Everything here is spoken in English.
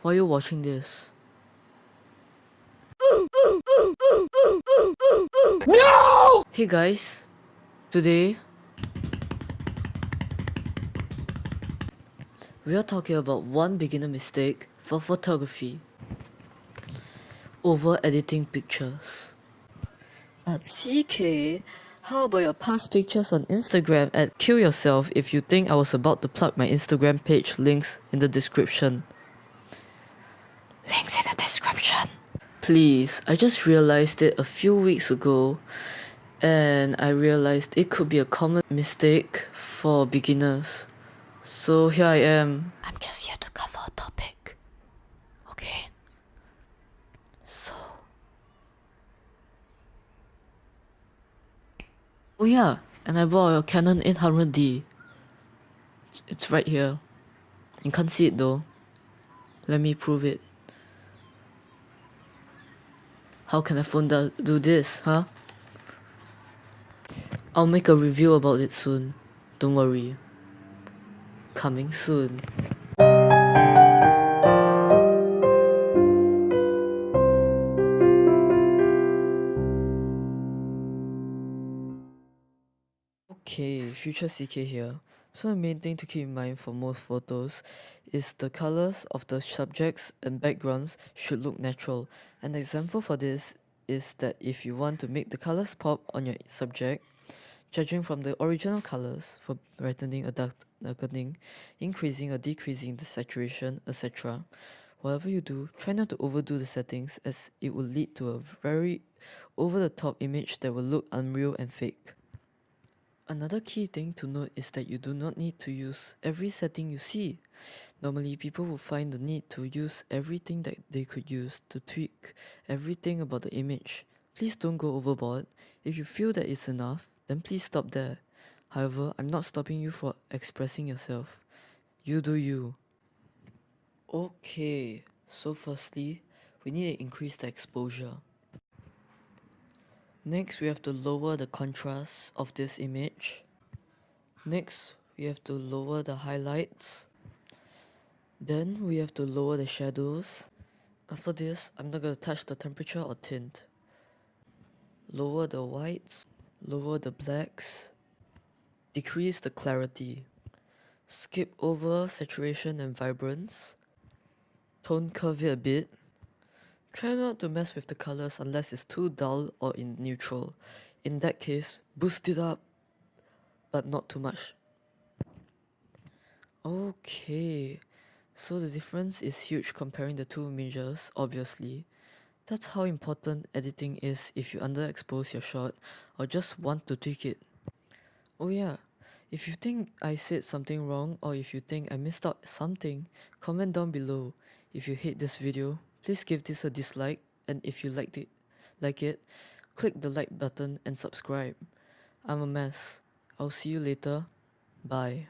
Why are you watching this? No! Hey guys, today we are talking about one beginner mistake for photography: over editing pictures. But CK, how about your past pictures on Instagram at kill yourself if you think I was about to plug my Instagram page, links in the description. Links in the description. Please, I just realized it a few weeks ago, and I realized it could be a common mistake for beginners. So here I am. I'm just here to cover a topic. Okay? So... oh yeah, and I bought a Canon 800D. It's right here. You can't see it though. Let me prove it. How can a phone do this, huh? I'll make a review about it soon. Don't worry. Coming soon. Okay, future CK here. So the main thing to keep in mind for most photos is the colors of the subjects and backgrounds should look natural. An example for this is that if you want to make the colors pop on your subject, judging from the original colors for brightening or darkening, increasing or decreasing the saturation, etc. Whatever you do, try not to overdo the settings, as it will lead to a very over-the-top image that will look unreal and fake. Another key thing to note is that you do not need to use every setting you see. Normally, people will find the need to use everything that they could use to tweak everything about the image. Please don't go overboard. If you feel that it's enough, then please stop there. However, I'm not stopping you for expressing yourself. You do you. Okay, so firstly, we need to increase the exposure. Next, we have to lower the contrast of this image. Next, we have to lower the highlights. Then we have to lower the shadows. After this, I'm not going to touch the temperature or tint. Lower the whites, lower the blacks, decrease the clarity. Skip over saturation and vibrance. Tone curve it a bit. Try not to mess with the colors unless it's too dull or in neutral. In that case, boost it up, but not too much. Okay, so the difference is huge comparing the two images, obviously. That's how important editing is if you underexpose your shot or just want to tweak it. Oh yeah, if you think I said something wrong or if you think I missed out something, comment down below. If you hate this video, please give this a dislike, and if you like it, click the like button and subscribe. I'm a mess. I'll see you later. Bye.